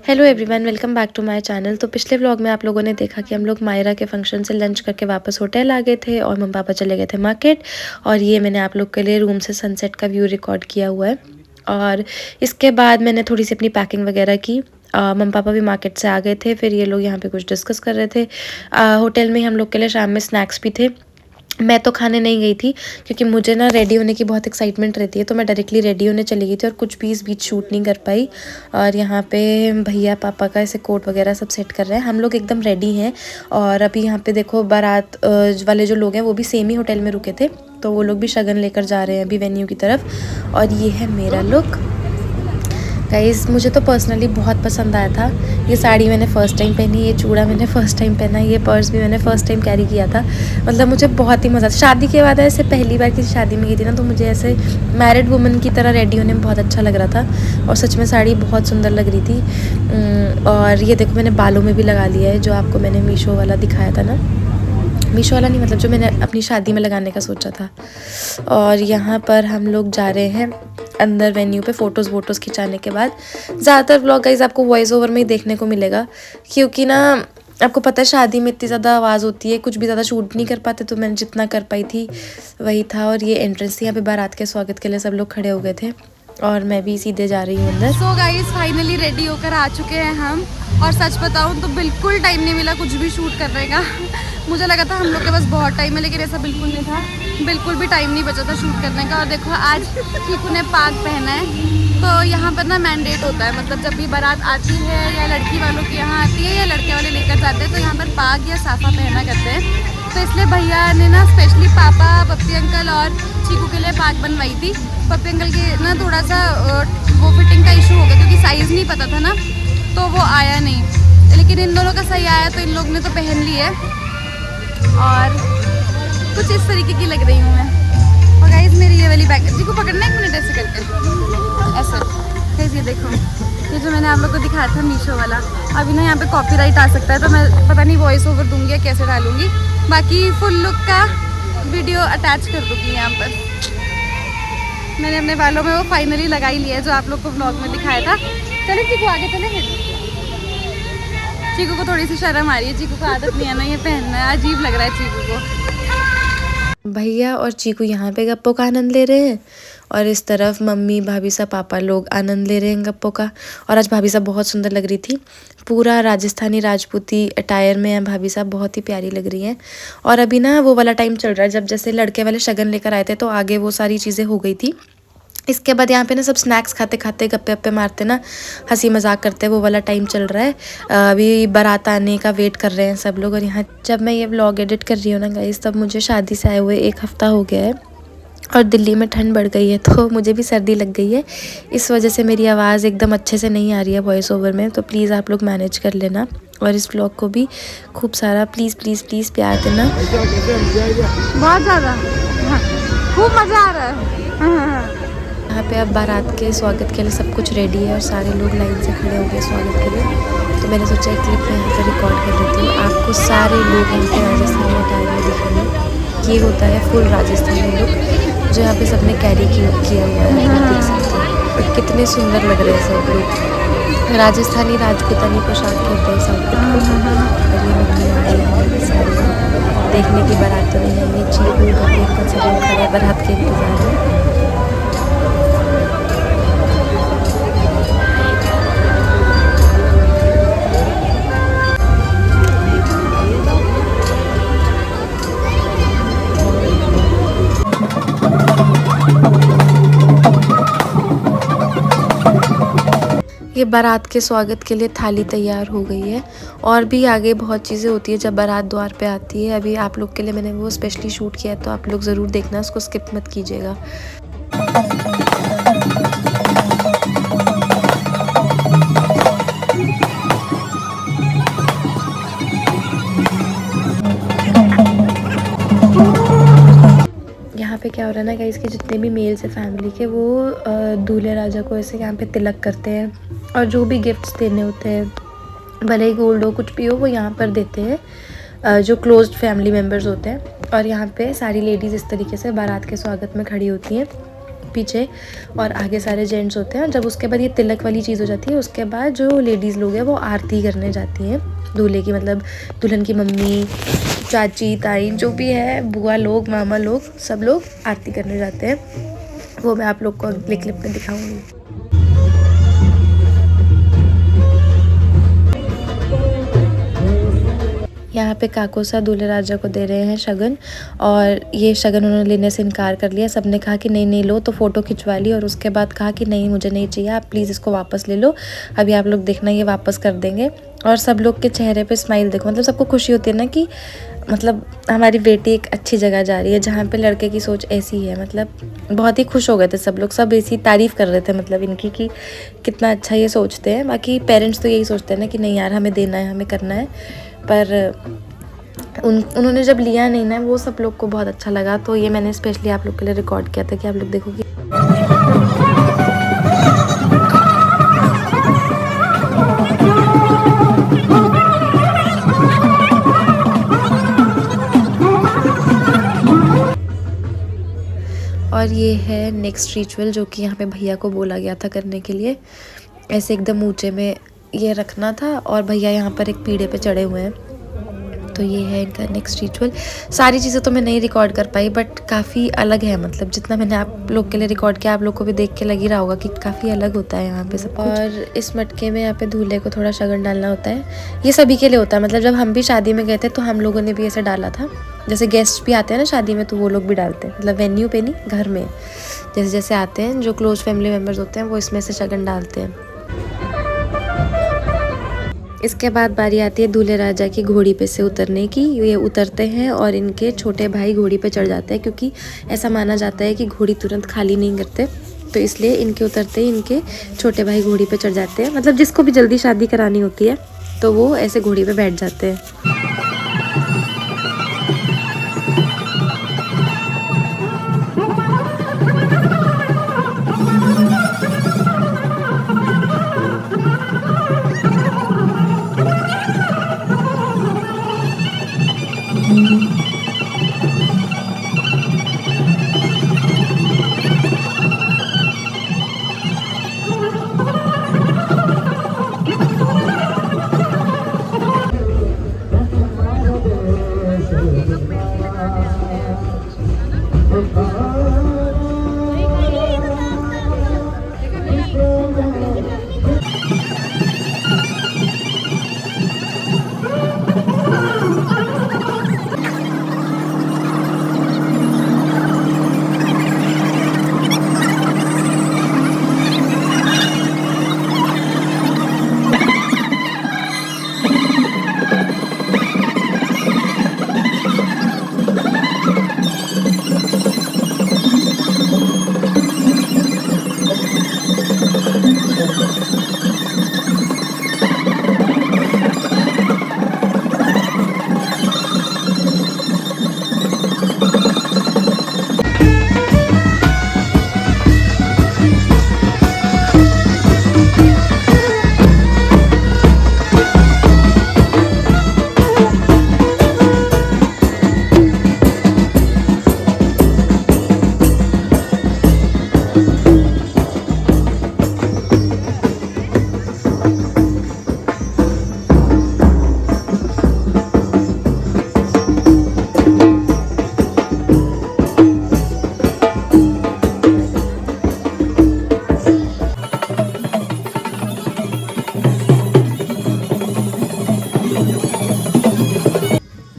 Hello everyone, welcome back to my channel. तो पिछले vlog में आप लोगों ने देखा कि हम लोग मायरा के फंक्शन से लंच करके वापस होटल आ गए थे और मम्मी पापा चले गए थे मार्केट। और ये मैंने आप लोग के लिए रूम से सनसेट का व्यू रिकॉर्ड किया हुआ है। और इसके बाद मैंने थोड़ी सी अपनी पैकिंग वगैरह की। मम्मी पापा भी मार्केट से आ गए थे, फिर ये लोग यहाँ पे कुछ डिस्कस कर रहे थे। होटल में हम लोग के लिए शाम में स्नैक्स भी थे। मैं तो खाने नहीं गई थी क्योंकि मुझे ना रेडी होने की बहुत एक्साइटमेंट रहती है, तो मैं डायरेक्टली रेडी होने चली गई थी और कुछ भी इस बीच शूट नहीं कर पाई। और यहाँ पे भैया पापा का ऐसे कोट वगैरह सब सेट कर रहे हैं, हम लोग एकदम रेडी हैं। और अभी यहाँ पे देखो बारात वाले जो लोग हैं वो भी सेम ही होटल में रुके थे, तो वो लोग भी शगन लेकर जा रहे हैं अभी वेन्यू की तरफ। और ये है मेरा लुक गाइस। मुझे तो पर्सनली बहुत पसंद आया था। ये साड़ी मैंने फ़र्स्ट टाइम पहनी, ये चूड़ा मैंने फ़र्स्ट टाइम पहना, ये पर्स भी मैंने फ़र्स्ट टाइम कैरी किया था। मतलब मुझे बहुत ही मज़ा, शादी के बाद ऐसे पहली बार किसी शादी में गई थी ना, तो मुझे ऐसे मैरिड वुमन की तरह रेडी होने में बहुत अच्छा लग रहा था। और सच में साड़ी बहुत सुंदर लग रही थी। और ये देखो मैंने बालों में भी लगा लिया है, जो आपको मैंने मीशो वाला दिखाया था ना, मीशो वाला नहीं, मतलब जो मैंने अपनी शादी में लगाने का सोचा था। और यहाँ पर हम लोग जा रहे हैं अंदर वेन्यू पे फ़ोटोज़ खिंचाने के बाद। ज़्यादातर व्लॉग गाइस आपको वॉइस ओवर में ही देखने को मिलेगा, क्योंकि ना आपको पता है शादी में इतनी ज़्यादा आवाज़ होती है, कुछ भी ज़्यादा शूट नहीं कर पाते, तो मैंने जितना कर पाई थी वही था। और ये एंट्रेंस थी, यहाँ पे बारात के स्वागत के लिए सब लोग खड़े हो गए थे और मैं भी सीधे जा रही हूँ अंदर। सो गाइस फाइनली रेडी होकर आ चुके हैं हम। और सच बताऊँ तो बिल्कुल टाइम नहीं मिला कुछ भी शूट करने का। मुझे लगा था हम लोग के पास बहुत टाइम है, लेकिन ऐसा बिल्कुल नहीं था, बिल्कुल भी टाइम नहीं बचा था शूट करने का। और देखो आज चीकू ने पाग पहना है। तो यहाँ पर ना मैंडेट होता है, मतलब जब भी बारात आती है या लड़की वालों की यहाँ आती है या लड़के वाले लेकर जाते हैं, तो यहाँ पर पाग या साफा पहना करते हैं। तो इसलिए भैया ने ना स्पेशली पापा, पप्पी अंकल और चीकू के लिए पाग बनवाई थी। पप्पी अंकल के ना थोड़ा सा वो फिटिंग का इशू हो गया, क्योंकि साइज़ नहीं पता था ना, तो वो आया नहीं। लेकिन इन दोनों का सही आया, तो इन लोग ने तो पहन ली है। और कुछ इस तरीके की लग रही हूँ मैं। और गाइस मेरी ये वाली बैग जी को पकड़ना 1 मिनट ऐसे करके, ऐसे गाइस ये देखो, ये जो मैंने आप लोग को दिखाया था मीशो वाला। अभी ना यहाँ पे कॉपीराइट आ सकता है, तो मैं पता नहीं वॉइस ओवर दूंगी या कैसे डालूंगी। बाकी फुल लुक का वीडियो अटैच कर दूंगी यहाँ पर। मैंने अपने बालों में वो फाइनली लगा ही लिया है, जो आप लोग को व्लॉग में दिखाया था। चले चीकू आगे चले। चीकू को थोड़ी सी शर्म आ रही है, चीकू को आदत नहीं है ना ये पहनना है, अजीब लग रहा है चीकू को। भैया और चीकू यहाँ पे गप्पों का आनंद ले रहे हैं और इस तरफ मम्मी भाभी साहब पापा लोग आनंद ले रहे हैं गप्पों का। और आज भाभी साहब बहुत सुंदर लग रही थी, पूरा राजस्थानी राजपूती अटायर में है भाभी साहब, बहुत ही प्यारी लग रही हैं। और अभी ना वो वाला टाइम चल रहा है जब जैसे लड़के वाले शगन लेकर आए थे, तो आगे वो सारी चीज़ें हो गई थी। इसके बाद यहाँ पे ना सब स्नैक्स खाते खाते गप्पे वप्पे मारते ना, हंसी मजाक करते, वो वाला टाइम चल रहा है। अभी बारात आने का वेट कर रहे हैं सब लोग। और यहाँ जब मैं ये व्लॉग एडिट कर रही हूँ ना गाइस, तब मुझे शादी से आए हुए 1 हफ्ता हो गया है और दिल्ली में ठंड बढ़ गई है, तो मुझे भी सर्दी लग गई है। इस वजह से मेरी आवाज़ एकदम अच्छे से नहीं आ रही है वॉइस ओवर में, तो प्लीज़ आप लोग मैनेज कर लेना। और इस व्लॉग को भी खूब सारा प्लीज़ प्लीज़ प्लीज़ प्यार देना। बहुत ज़्यादा खूब मज़ा आ रहा है। यहाँ पे अब बारात के स्वागत के लिए सब कुछ रेडी है और सारे लोग लाइन से खड़े हो गए स्वागत के लिए। तो मैंने सोचा एक क्लिप में यहाँ पर रिकॉर्ड कर देती हूँ, आपको सारे लोग यहाँ पे राजस्थानी अटायर में दिखेंगे। ये होता है फुल राजस्थानी लुक जो यहाँ पे सबने कैरी किया हुआ है, आप देख सकते हैं। और कितने सुंदर लग रहे हैं सब लोग, राजस्थानी राजपूतानी पोशाक कहते हैं सब कुछ। और ये मम्मी आ रही है सारी देखने की, बारात तो नहीं है, ये चीकू का सब लोग खड़े बारात के इंतजार में। ये बारात के स्वागत के लिए थाली तैयार हो गई है। और भी आगे बहुत चीज़ें होती है जब बारात द्वार पे आती है। अभी आप लोग के लिए मैंने वो स्पेशली शूट किया है, तो आप लोग ज़रूर देखना, उसको स्किप मत कीजिएगा। यहाँ पे क्या हो रहा है ना गाइस, कि जितने भी मेल्स है फैमिली के, वो दूल्हे राजा को ऐसे यहाँ पे तिलक करते हैं और जो भी गिफ्ट्स देने होते हैं, भले ही गोल्ड हो कुछ भी हो, वो यहाँ पर देते हैं जो क्लोज्ड फैमिली मेम्बर्स होते हैं। और यहाँ पे सारी लेडीज़ इस तरीके से बारात के स्वागत में खड़ी होती हैं। पीछे और आगे सारे जेंट्स होते हैं। जब उसके बाद ये तिलक वाली चीज़ हो जाती है, उसके बाद जो लेडीज़ लोग हैं वो आरती करने जाती हैं दूल्हे की, मतलब दुल्हन की मम्मी, चाची, ताई, जो भी है, बुआ लोग, मामा लोग, सब लोग आरती करने जाते हैं। वो मैं आप लोग को अगले क्लिप में दिखाऊंगी। यहाँ पे काकोसा दूल्हे राजा को दे रहे हैं शगन, और ये शगन उन्होंने लेने से इनकार कर लिया। सबने कहा कि नहीं नहीं लो, तो फ़ोटो खिंचवा ली और उसके बाद कहा कि नहीं मुझे नहीं चाहिए, आप प्लीज़ इसको वापस ले लो, अभी आप लोग देखना ये वापस कर देंगे। और सब लोग के चेहरे पे स्माइल देखो, मतलब सबको खुशी होती है ना कि मतलब हमारी बेटी एक अच्छी जगह जा रही है जहाँ पे लड़के की सोच ऐसी है। मतलब बहुत ही खुश हो गए थे सब लोग, सब ऐसी तारीफ़ कर रहे थे मतलब इनकी कि कितना अच्छा ये सोचते हैं। बाकी पेरेंट्स तो यही सोचते हैं ना कि नहीं यार हमें देना है, हमें करना है, पर उन्होंने जब लिया नहीं ना, वो सब लोग को बहुत अच्छा लगा। तो ये मैंने स्पेशली आप लोग के लिए रिकॉर्ड किया था कि आप लोग देखो कि और ये है नेक्स्ट रिचुअल जो कि यहाँ पे भैया को बोला गया था करने के लिए। ऐसे एकदम ऊंचे में ये रखना था और भैया यहाँ पर एक पीढ़े पे चढ़े हुए हैं। तो ये है इनका नेक्स्ट रिचुअल। सारी चीज़ें तो मैं नहीं रिकॉर्ड कर पाई, बट काफ़ी अलग है, मतलब जितना मैंने आप लोग के लिए रिकॉर्ड किया आप लोग को भी देख के लग ही रहा होगा कि काफ़ी अलग होता है यहाँ पे सब कुछ। और इस मटके में यहाँ पे दूल्हे को थोड़ा शगन डालना होता है। ये सभी के लिए होता है, मतलब जब हम भी शादी में गए थे तो हम लोगों ने भी ऐसे डाला था। जैसे गेस्ट भी आते हैं ना शादी में, तो वो लोग भी डालते हैं, मतलब वेन्यू पे नहीं, घर में जैसे जैसे आते हैं जो क्लोज फैमिली मेम्बर्स होते हैं वो इसमें से शगन डालते हैं। इसके बाद बारी आती है दूल्हे राजा की घोड़ी पे से उतरने की। ये उतरते हैं और इनके छोटे भाई घोड़ी पे चढ़ जाते हैं, क्योंकि ऐसा माना जाता है कि घोड़ी तुरंत खाली नहीं करते, तो इसलिए इनके उतरते ही इनके छोटे भाई घोड़ी पे चढ़ जाते हैं। मतलब जिसको भी जल्दी शादी करानी होती है तो वो ऐसे घोड़ी पे बैठ जाते हैं।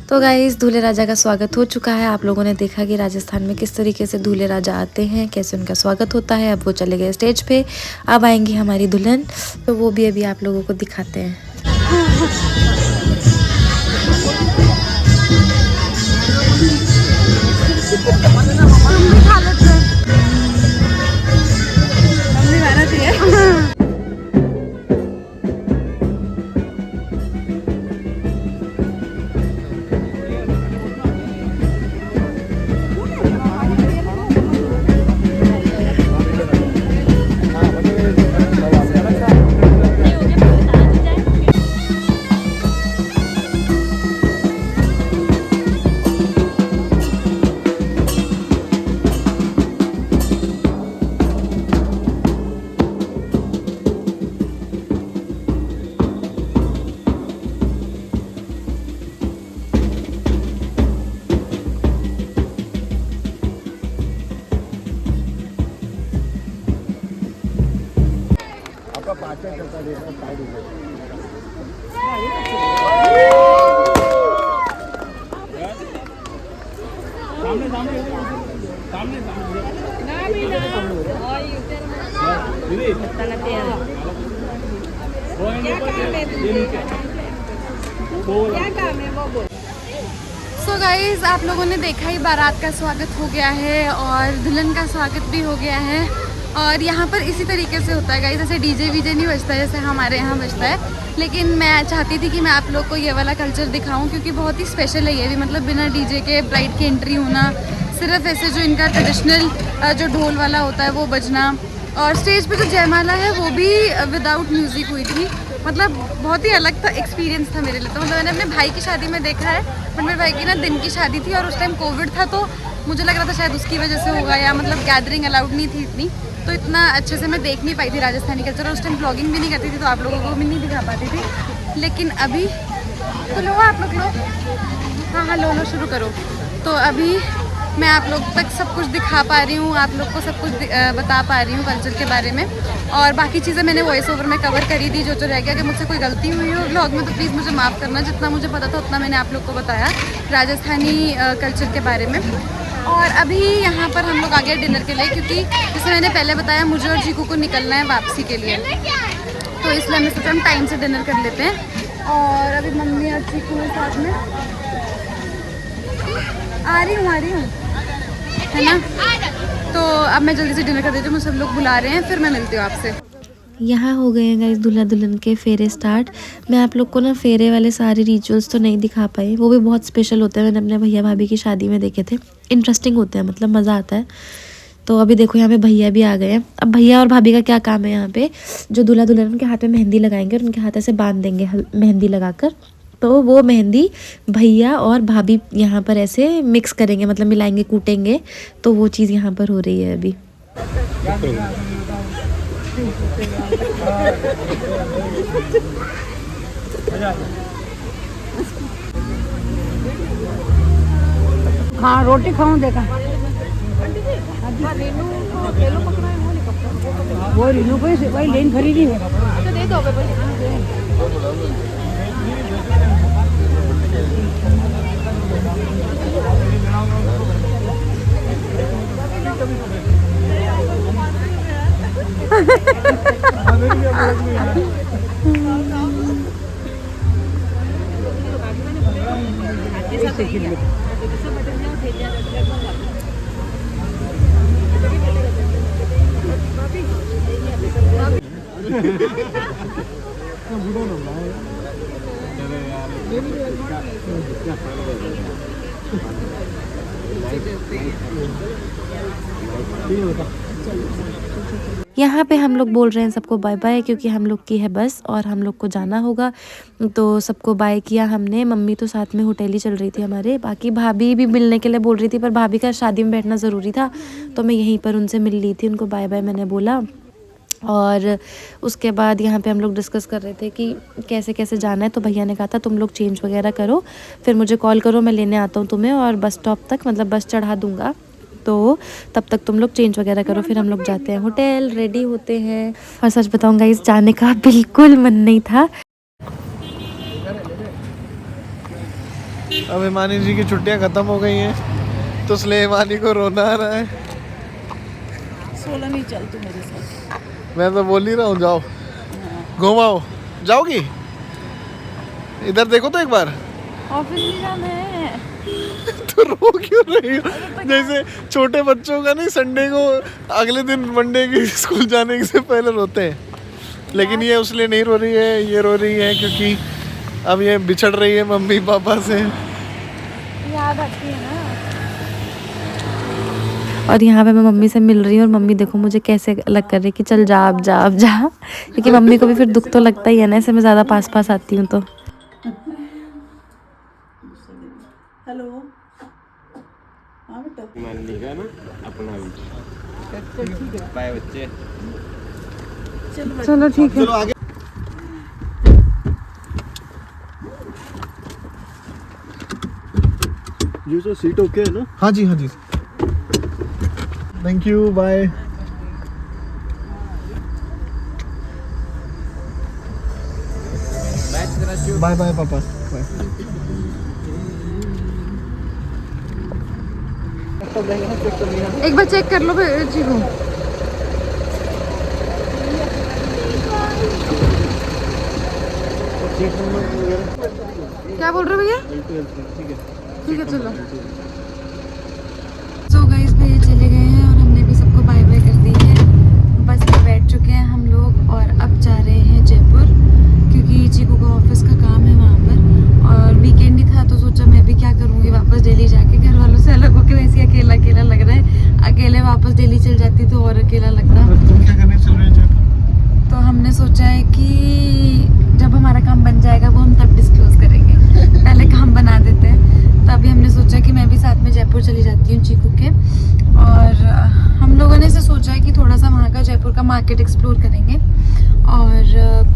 तो गाइस दूल्हे राजा का स्वागत हो चुका है। आप लोगों ने देखा कि राजस्थान में किस तरीके से दूल्हे राजा आते हैं, कैसे उनका स्वागत होता है। अब वो चले गए स्टेज पे, अब आएंगी हमारी दुल्हन, तो वो भी अभी आप लोगों को दिखाते हैं। सो गाइज आप लोगों ने देखा ही बारात का स्वागत हो गया है और दुल्हन का स्वागत भी हो गया है। और यहाँ पर इसी तरीके से होता है गाइज, जैसे डीजे वीजे नहीं बजता जैसे हमारे यहाँ बजता है। लेकिन मैं चाहती थी कि मैं आप लोग को ये वाला कल्चर दिखाऊं क्योंकि बहुत ही स्पेशल है ये भी। मतलब बिना डीजे के ब्राइड की एंट्री होना, सिर्फ ऐसे जो इनका ट्रेडिशनल जो ढोल वाला होता है वो बजना, और स्टेज पे जो जयमाला है वो भी विदाउट म्यूज़िक हुई थी। मतलब बहुत ही अलग था एक्सपीरियंस था मेरे लिए। तो मतलब मैंने अपने भाई की शादी में देखा है, बट मेरे भाई की ना दिन की शादी थी और उस टाइम कोविड था, तो मुझे लग रहा था शायद उसकी वजह से होगा, या मतलब गैदरिंग अलाउड नहीं थी इतनी, तो इतना अच्छे से मैं देख नहीं पाई थी राजस्थानी कल्चर। और उस टाइम ब्लॉगिंग भी नहीं करती थी तो आप लोगों को भी नहीं दिखा पाती थी। लेकिन अभी तो लो आप लोग लो, हाँ लो शुरू करो। तो अभी मैं आप लोग तक सब कुछ दिखा पा रही हूँ, आप लोग को सब कुछ बता पा रही हूँ कल्चर के बारे में। और बाकी चीज़ें मैंने वॉइस ओवर में कवर करी थी, जो रह गया। कि मुझसे कोई गलती हुई हो व्लॉग में तो प्लीज़ मुझे माफ़ करना। जितना मुझे पता था उतना मैंने आप लोग को बताया राजस्थानी कल्चर के बारे में। और अभी यहाँ पर हम लोग आ गए डिनर के लिए, क्योंकि जैसे मैंने पहले बताया मुझे और चीकू को निकलना है वापसी के लिए, तो इसलिए हमने सोचा हम टाइम से डिनर कर लेते हैं। और अभी मम्मी और चीकू के साथ में आ रही हूँ है ना। तो अब मैं जल्दी से डिनर कर देती हूँ, मुझे सब लोग बुला रहे हैं, फिर मैं मिलती हूँ आपसे। यहाँ हो गए हैं गाइस दूल्हा दुल्हन के फेरे स्टार्ट। मैं आप लोग को ना फेरे वाले सारे रिचुअल्स तो नहीं दिखा पाई, वो भी बहुत स्पेशल होते हैं। मैंने अपने भैया भाभी की शादी में देखे थे, इंटरेस्टिंग होते हैं, मतलब मज़ा आता है। तो अभी देखो यहाँ पे भैया भी आ गए हैं। अब भैया और भाभी का क्या काम है, यहाँ पे जो दूल्हा दुल्हन उनके हाथ में मेहंदी लगाएंगे और उनके हाथ ऐसे बांध देंगे मेहंदी लगाकर। तो वो मेहंदी भैया और भाभी यहाँ पर ऐसे मिक्स करेंगे, मतलब मिलाएंगे, कूटेंगे। तो वो चीज़ यहाँ पर हो रही है अभी। हाँ रोटी खाऊं देखा वो रीनू को वही लेन खरीदी है। दे दो यहाँ पे हम लोग बोल रहे हैं सबको बाय बाय, क्योंकि हम लोग की है बस और हम लोग को जाना होगा। तो सबको बाय किया हमने। मम्मी तो साथ में होटल ही चल रही थी हमारे, बाकी भाभी भी मिलने के लिए बोल रही थी, पर भाभी का शादी में बैठना ज़रूरी था, तो मैं यहीं पर उनसे मिल ली थी। उनको बाय बाय मैंने बोला। और उसके बाद यहाँ पे हम लोग डिस्कस कर रहे थे कि कैसे कैसे जाना है। तो भैया ने कहा था तुम लोग चेंज वगैरह करो, फिर मुझे कॉल करो, मैं लेने आता हूँ तुम्हें और बस स्टॉप तक, मतलब बस चढ़ा दूँगा, तो तब तक तुम लोग चेंज वगैरह करो। फिर हम लोग जाते हैं होटल, रेडी होते हैं। और सच बताऊँगा इस जाने का बिल्कुल मन नहीं था। अब हिमानी जी की छुट्टियां खत्म हो गई हैं, तो इसलिए हिमानी को रोना आ रहा है। 16 नहीं चल तू मेरे साथ। मैं तो बोल ही रहा हूँ जाओ घुमाओ। जाओगी? इधर देखो तो एक बार। ऑफिस नहीं जाना है तो रो क्यों रही हो? जैसे छोटे बच्चों का नहीं, संडे को अगले दिन मंडे की स्कूल जाने से पहले रोते हैं, लेकिन ये उसलिए नहीं रो रही है। ये रो रही है क्योंकि अब ये बिछड़ रही है मम्मी पापा से। याद आती है ना। और यहाँ पे मैं मम्मी से मिल रही हूँ और मम्मी देखो मुझे कैसे अलग कर रही है कि चल जा अब जा अब जा, क्योंकि मम्मी को भी फिर दुख तो लगता ही है ना, ऐसे मैं ज़्यादा पास पास आती हूँ तो। हेलो हाँ बेटा मान लेगा ना अपना भी। बाय बच्चे। चलो ठीक है। चलो आगे। ये तो सीट ओके है ना? हाँ जी हाँ जी, thank you, bye. Bye bye पापा बाय। एक बार चेक कर लो जी को। क्या बोल रहे हो भैया? ठीक है चलो। सो गाइस भैया चले गए हैं और हमने भी सबको बाय बाय कर दी है। बस में बैठ चुके हैं हम लोग और अब जा रहे हैं जयपुर, क्योंकि चीकू का ऑफिस का काम है वहाँ पर और वीकेंड ही था तो सोचा मैं भी क्या करूँगी वापस दिल्ली जाके, घर वालों से अलग होकर वैसे अकेला अकेला लग रहा है। अकेले वापस दिल्ली चल जाती तो और अकेला लगता। तुम क्या करने चल रहे हो? तो हमने सोचा है कि जब हमारा काम बन जाएगा वो हम तब डिस्क्लोज करेंगे, पहले काम बना देते हैं। तभी हमने सोचा कि मैं भी साथ में जयपुर चली जाती हूँ चीकू के, और हम लोगों ने से सोचा है कि थोड़ा सा वहाँ का जयपुर का मार्केट एक्सप्लोर करेंगे और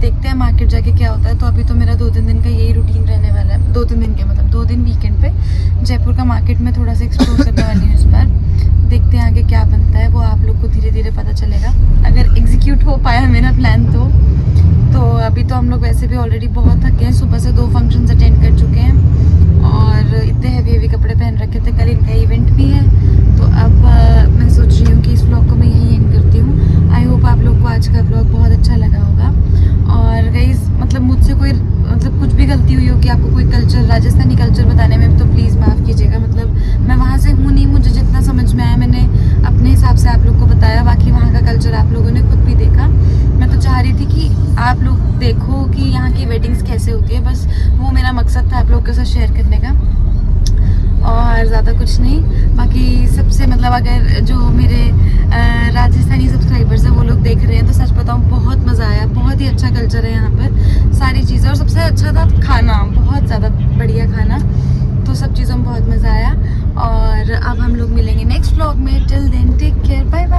देखते हैं मार्केट जाके क्या होता है। तो अभी तो मेरा 2-3 दिन का यही रूटीन रहने वाला है, 2-3 दिन के मतलब 2 दिन वीकेंड पे जयपुर का मार्केट में थोड़ा सा एक्सप्लोर करने वाली हूँ इस बार। देखते हैं आगे क्या बनता है, वो आप लोग को धीरे धीरे पता चलेगा अगर एग्जीक्यूट हो पाया मेरा प्लान तो अभी तो हम लोग वैसे भी ऑलरेडी बहुत थके हैं, सुबह से 2 फंक्शंस अटेंड कर चुके हैं और इतने हैवी कपड़े पहन रखे थे। कल इनका इवेंट भी है तो अब मैं सोच रही हूँ कि इस व्लॉग को मैं यहीं एंड करती हूँ। आई होप आप लोग को आज का व्लॉग बहुत अच्छा लगा होगा। और गाइस मतलब मुझसे कोई मतलब कुछ भी गलती हुई हो कि आपको कोई कल्चर राजस्थानी कल्चर बताने में तो प्लीज़ माफ़ कीजिएगा। मतलब मैं वहाँ से हूँ नहीं, मुझे जितना समझ में आया मैंने अपने हिसाब से आप लोग को बताया, बाकी वहाँ का कल्चर आप लोगों ने खुद भी देखा। मैं तो चाह रही थी कि आप लोग देखो कि यहाँ की वेडिंग्स कैसे होती है, बस वो मेरा मकसद था आप लोग के साथ शेयर करने का और ज़्यादा कुछ नहीं। बाकी सबसे मतलब अगर जो मेरे राजस्थानी सब्सक्राइबर्स हैं वो लोग देख रहे हैं तो सच बताऊँ बहुत मज़ा आया, बहुत ही अच्छा कल्चर है यहाँ पर, सारी चीज़ें, और सबसे अच्छा था खाना, बहुत ज़्यादा बढ़िया खाना। तो सब चीज़ों में बहुत मज़ा आया और अब हम लोग मिलेंगे नेक्स्ट व्लॉग में। Till then take care, bye bye.